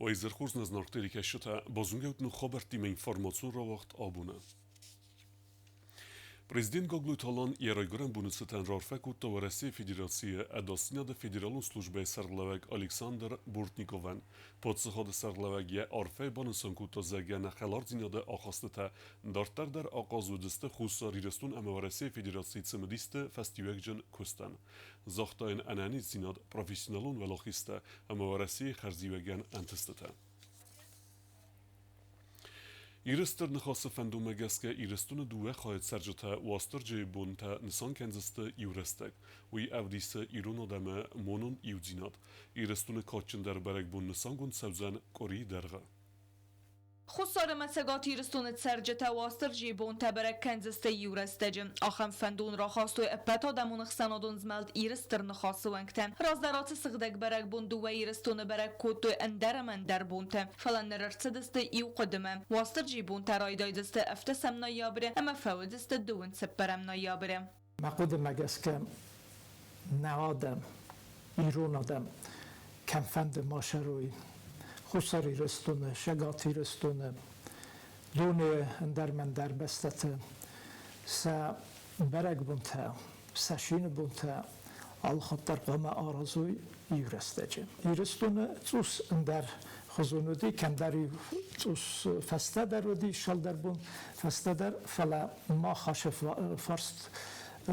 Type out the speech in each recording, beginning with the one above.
Ойзерхурз назнарктери кешута бозунгеут ну хобертиме информацион ровахт абуна. Президент Гоглу Талан ярайгорен бунуцетен рарфекут товареси федерации адасняда федералун службе сарлавек Александр Буртниковен подсахад сарлавек я арфе банусанкута зегена хеларзиняда ахастета дартар дар аказудисте خصوصا ریرستون اموارسی فدراسی تسمدیسته فستیوکجن کستن زاختاین انانی زیناد پروفیسیونالون ولاخیسته اموارسی خرزیوگن انتستته ایرستر نخواست فندومگس که ایرستون دوه خواهد سرجتا واستر جه بونتا نسان کنزسته ایورستک وی اودیسه ایرون آدمه مونون ایودیناد ایرستون کاتچن در برگ بون نسان گون سوزن کوری درغه خسار مسگات ایرستون سرجتا واستر جیبون تبرک کنزسته یورستجم آخم فندون را خواستوی اپتا دمون خسانادون زملد ایرستر نخواست ونگتن رازدارات سغدک برک بوندو و ایرستون برک کودتو اندر من در بونته فلن نررسدسته ایو قدمه واستر جیبون ترای دایدسته افتسم نایابره اما فودسته دون سپرم نایابره مقود مگس که نهادم ایرون آدم کم فند ماشروی خسار ایرستونه، شگات ایرستونه، دونه اندر من در بستته، سا برگ بونته، سشین بونته، آل خود در قام آرزوی ایرستجه. ایرستونه توس اندر خزونو دی کم داری توس فسته در و دی شال در بون فسته در فلا ما خاش فرست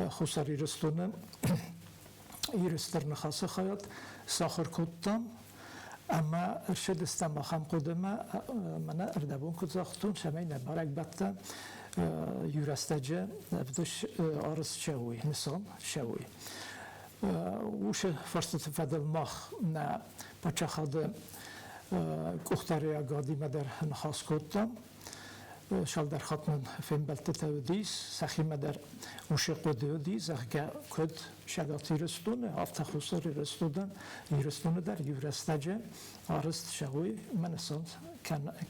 خسار ایرستونه ایرستر نخاسه خواهد ساخر کدتم اما ارشد استم خم قدمه من اردبون کد زاختون شمی نبارک بطه یورستجه بدش آرز شوی نسان شوی وش فرصت فدل ماخ نه بچه خود کختری اگادی مدر نخواست کدتم شال در خاطر فیلم بلته تودیس سخی مدر وش قدودی زخگه کد شگاتی رستونه آفت خساری رستودن ایرستونه در یورستجه آرست شوی من سند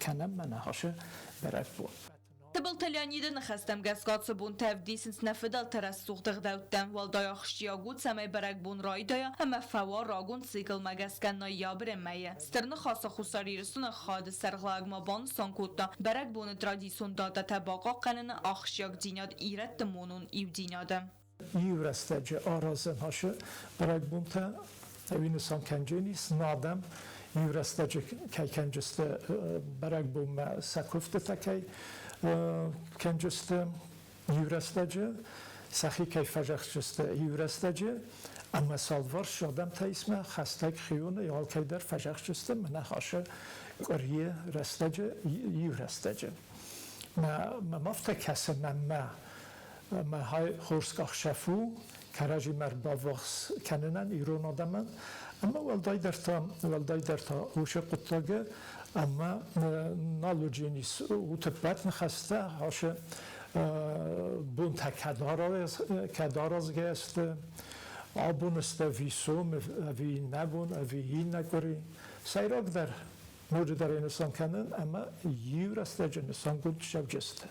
کنم من هاشه برک بود تبل تلانیده نخستم گسگات بون تفدیسنس نفدال ترسوخ دغدوتن والدای خشیاگود سمی برک بون رای دایا همه فوار راگون سیکل مگسکن نایابر میه سترن خاص خساری رسون خاد سرغلاگ ما بان سانکوتا برک بون ترادیسون داده تباقا قنن آخشیاگ دیناد ایرت دمونون ایو دیناده یورستجه آرازن هاشه برک بون تا اوی نسان کنجه نیست نادم یورستجه که کنجسته برک بون سکفته تکی کنجسته یورستجه سخی که فجخشسته یورستجه اما سالوار شدم تا اسم خستک خیونه یا که در فجخشسته منه هاشه قریه رستجه یورستجه ما مفته کسی ما های خورسکاخ شفو کراجی مرباوخس کننن ایران آدمن اما ولدای در تا هوش قطعه اما نالو جینیس او تبت نخسته هاش بون تا کدار از گست آبون است ویسوم وی نبون وی هین نکری سیراک در مورد در انسان کنن اما یور است جنسان گود شب جسته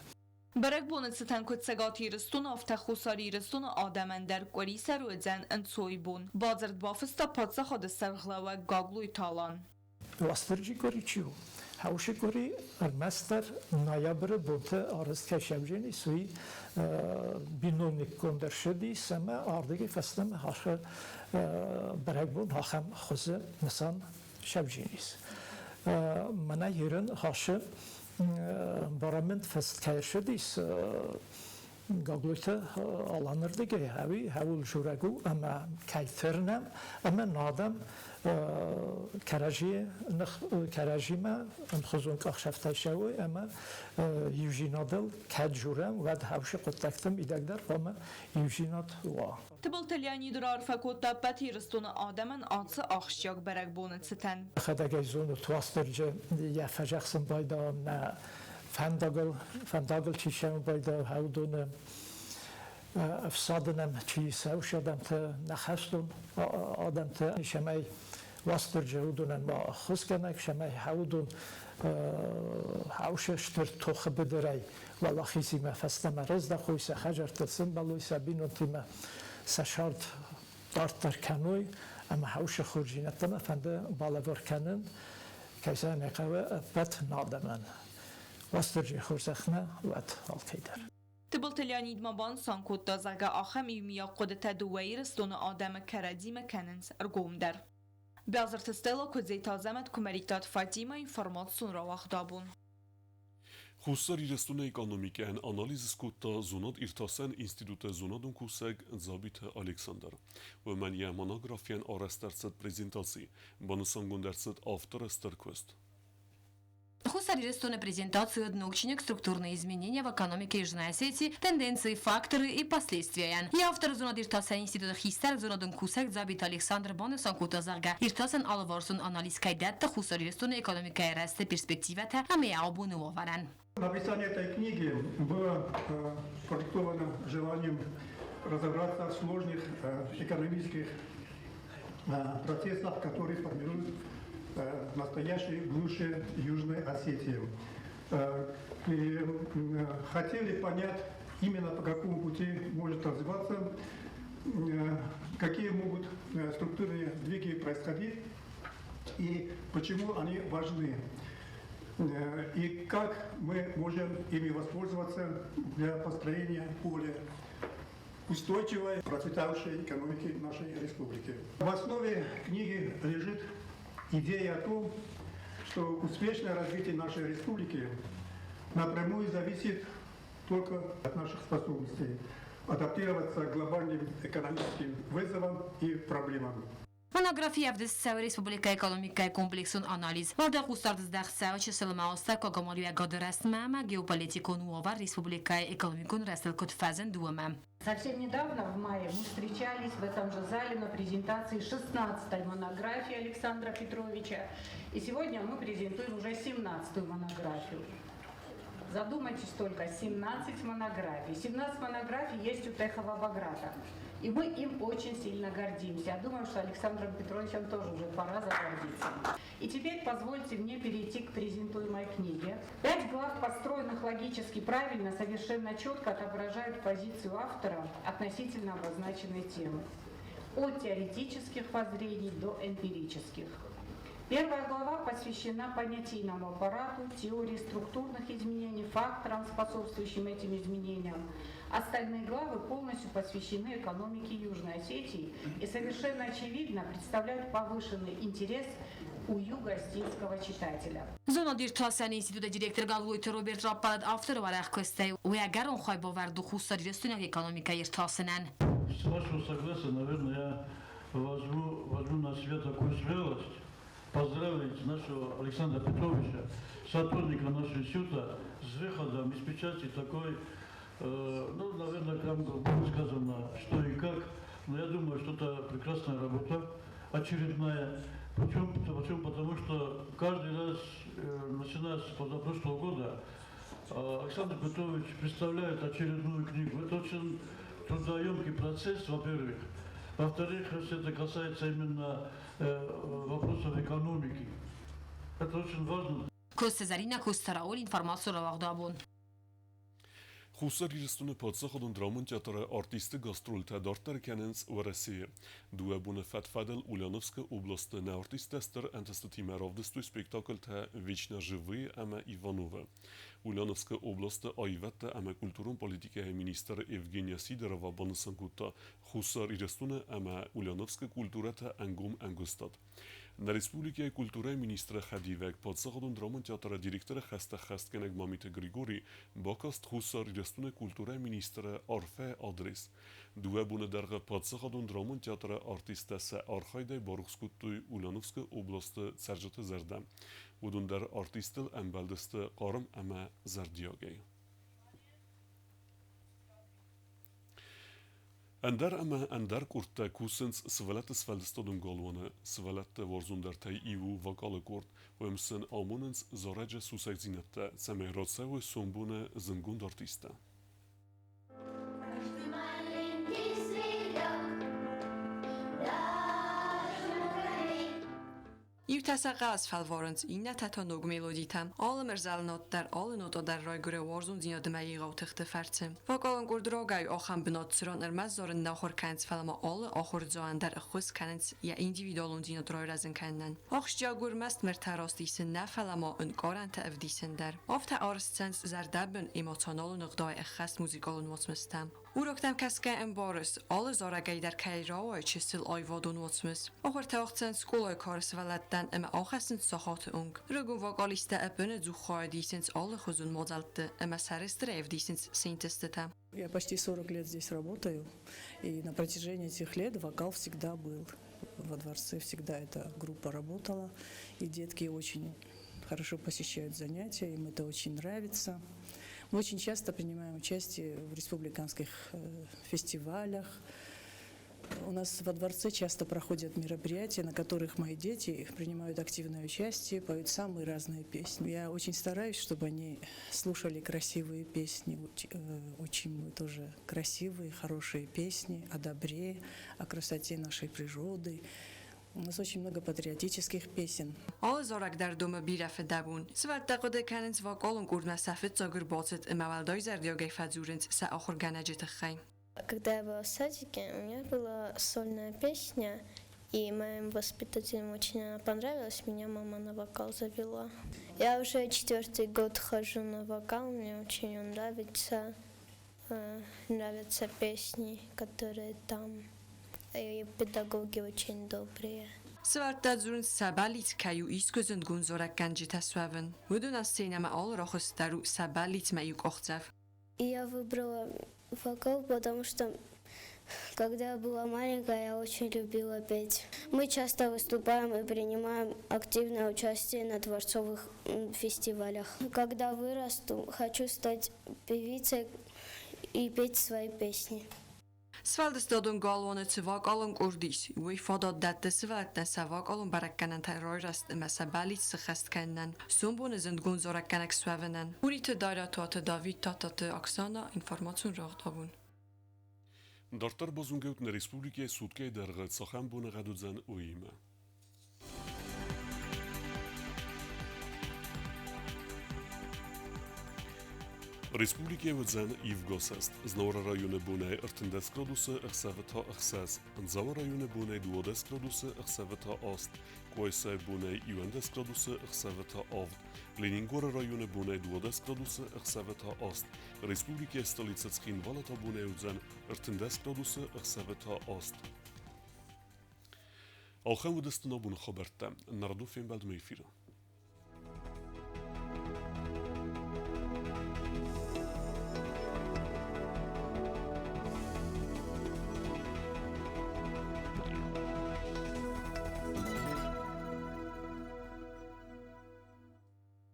برک بونت ستن کد سگات ایرستون آفت خساری ایرستون آدمن در گوری سر و ادزن انسوی بون بازرد بافستا پادزا خود سرغلاوه گاگلوی تالان واسترجی گوری چیو؟ هاوش گوری مستر نایابر بونته آرست که شبجینی سوی بینونیک کندر شدی سمه آردگی فستم هاشه برک بون هاخم خوزه نسان شبجینیست منه یرن هاشه برامند فست که شدیس گاگلویت آلانر دیگه هاول جورگو اما کیترنم اما نادم کراجی ما انخوزون که خشفته شوی اما یوجینادل کد جورم و هاوش قطعتم ایدک در قام یوجیناد وا تبل تلیانی درار فکوت دابت ایرستون آدمن آنس آخشیاگ برک بونت ستن خداگه زون تواسترجه یا فجخسن بایدا نه فنداگل چیشم بایدا هاودون افسادنم چی سو شدم تا نخستون آدم تا شمای واستر جهودونن ما خوز کنک شمای هاودون هاوشش تر توخ بدرای ولی خیزی ما فستم رز دخوی سخجر تلسن بلوی سبینون تیما سشارد دارت در کنوی اما هاوش خورجینت ما فنده بالا کنن كيسان قوة بات نادمن واسترجي خرسخنا وات هالكيدر تبلت ليانيد مبان سانكوت دازاگا آخم ایمیا قدتا دوویر استون آدم کردیم کننز ارگوم در. بیازر تستلا کدزی تازمت کمریکتات فاتیما اینفرماسیون را وقتابون. Хусар իրեստուն է էկոնոմիկյան անալիզ սկուտա զունոդ իրտասեն ինստիտուտը զունոդուն կուսեկ զաբիթը Ալեքսանդր։ Ոմանյա монографиян արաստարցët презентացի, բանուսանգունդարցët ավտորը ստրկվեստ։ Хусар рисует презентацию научник структурные изменения в экономике Южной Осетии, тенденции, факторы и последствия. И автор зона Иртаса института Хистер зона Дункусек Забит Александр Бонесон Кутазарга. Иртасан Алварсон анализ кайдетта Хусар рисует экономика расте перспективата, а мы обуну оваран. Написание этой книги было продиктовано желанием разобраться в сложных экономических процессах, которые формируют настоящей глуши Южной Осетии. И хотели понять именно по какому пути может развиваться, какие могут структурные сдвиги происходить и почему они важны. И как мы можем ими воспользоваться для построения более устойчивой, процветающей экономики нашей республики. В основе книги лежит идея о том, что успешное развитие нашей республики напрямую зависит только от наших способностей адаптироваться к глобальным экономическим вызовам и проблемам. Монография в Десцеве Республика экономика комплексун анализ. Валда Хусар Десцеве чисельма оста Кагамалия Гадересмама геополитику Нуова Республика экономикун Рестелкот Фазен Дуама. Совсем недавно, в мае, мы встречались в этом же зале на презентации 16-й монографии Александра Петровича. И сегодня мы презентуем уже 17-ю монографию. Задумайтесь только, 17 монографий. 17 монографий есть у Техова Баграта. И мы им очень сильно гордимся. Я думаю, что Александром Петровичем тоже уже пора загордиться. И теперь позвольте мне перейти к презентуемой книге. 5 глав, построенных логически правильно, совершенно четко отображают позицию автора относительно обозначенной темы. От теоретических воззрений до эмпирических. Первая глава посвящена понятийному аппарату, теории структурных изменений, факторам, способствующим этим изменениям. Остальные главы полностью посвящены экономике Южной Осетии и совершенно очевидно представляют повышенный интерес у юго-осетинского читателя. Зона Иртасан института директор Галуйта Роберт Раппалад автор варах косте. Уягар он хай боварду Хусар рисунок экономика Иртасанан. С вашего согласия, наверное, я возьму на себя такую смелость поздравить нашего Александра Петровича, сотрудника нашего института, с выходом из печати такой, наверное, там было сказано, что и как, но я думаю, что это прекрасная работа, очередная. Почему? Потому что каждый раз, начиная с позапрошлого года, Александр Петрович представляет очередную книгу. Это очень трудоемкий процесс, во-первых. Во-вторых, если это касается именно вопросов экономики. Это очень важно. Костезарина Костараул информацию равагдабун. Хусар իրստունը պատսախոդուն դրամուն театра արտիստը գաստրոլ թադարտար կյանենց վրասիը։ Դուեբունը Фатфадел Ульяновска областы на артистестер антистатимеровдостуй спектакль та «Вечно живые» Ама Иванова. Ульяновска областы айватта Ама культурун политикая министр Евгения Сидорова банысангута Хусар իրստունը Ама Ульяновска культурата ангум ангустат. На республике культура министра Хадивек подсаходун драмон театра директора хаст кенег Мамите Григорий бакаст Хусар իրստունը культура министра Арфе адрес. Дуэбуны дарга подсаходун драмон театра артистасы Архайдай Барухскуттуй Ульяновска областы Саржаты Зердам. Удундар артистыл әмбәлдісті қарым әмә зардиягай. Әндәр куртта кусынс свалатты свалдыстодun galvanı, свалатты warzundartay ivu vakalı kurt, ömsün amunens zaraca susak zinette, semehratsev sombune zıngund artista. Իութասաղա ասֆալվորընց իննա թաթոնոգ մելոդիտամ, ալը մերզալնոտտար, ալը նոտոդար ռայգուրը վորզուն զինյոդմայի գավթղթը ֆարցը։ Վակալն կուրդրոգայ օխան բնոտ սրոն երմազ զորն նախոր կանց ֆալամա ալը ախոր զոանդար ախուս կանց յա ինդիվիդուալուն զինյոդրոյրազն կաննան։ Ախշ ջագուր մաստ մերթարոստիսն նաֆալամա ըն կորանտը evdisindar. Ofta arstens zardabın emoționalul năgdoi echast muzicolul moțmestam. Uroktam kaska en boris, alle zoragay der kairao çisil ayvodun moțmes. Ochor taochtsen skoloy kars valattan ema achasın sahat ung. Rugun vokalista epene zukhadisens alle khuzun modaltte ema saristre evdisens sintestetam. Я почти 40 лет здесь работаю, и на протяжении этих лет вокал всегда был. Во дворце всегда эта группа работала, и детки очень хорошо посещают занятия, им это очень нравится. Мы очень часто принимаем участие в республиканских фестивалях. У нас во дворце часто проходят мероприятия, на которых мои дети принимают активное участие, поют самые разные песни. Я очень стараюсь, чтобы они слушали красивые песни, очень мы тоже красивые, хорошие песни о добре, о красоте нашей природы. У нас очень много патриотических песен. Alle zorg dar dome birafe dabun. Zwart taqode kanens vakolun kurd masafet zagır botet emawaldoi zardiogai fadzurens sa achor ganajet khaim. Когда я была в садике, у меня была сольная песня, и моим воспитателям очень она понравилась, меня мама на вокал завела. Я уже 4-й год хожу на вокал, мне очень он нравится, нравятся песни, которые там, и педагоги очень добрые. Zwart tadzurens sabalit kayu isközend gunzorak ganjita swaven. Mudun as sinema all rochos daru sabalit mayuk ochtzav. Я выбрала вокал, потому что когда я была маленькая, я очень любила петь. Мы часто выступаем и принимаем активное участие на дворцовых фестивалях. Когда вырасту, хочу стать певицей и петь свои песни. Svaldes dodun galvone tsvak alun kurdis. Ui fodod datte svaltna savak alun barakkanan terrorast ema sabalit skhast kannan. Sumbun zend gunzorak kanak swavenan. Uri te dara te David te Oksana informacion ragdabun. Dartar bozungeut në Respublike e Sudke der Sachen bune gaduzen uime. Respublike vëdzen Iv Gosest, znora rajone bune ërtëndes graduse ëksevet ha ëkses, nzava rajone bune duodes graduse ëksevet ha ast, kuajse bune juendes graduse ëksevet ha avd, Leningore rajone bune duodes graduse ëksevet ha ast, Respublike stolicet skin valet ha bune vëdzen ërtëndes graduse ëksevet ha ast. Alchem vëdestëna bune khabertem, naradu fin bald me i fira.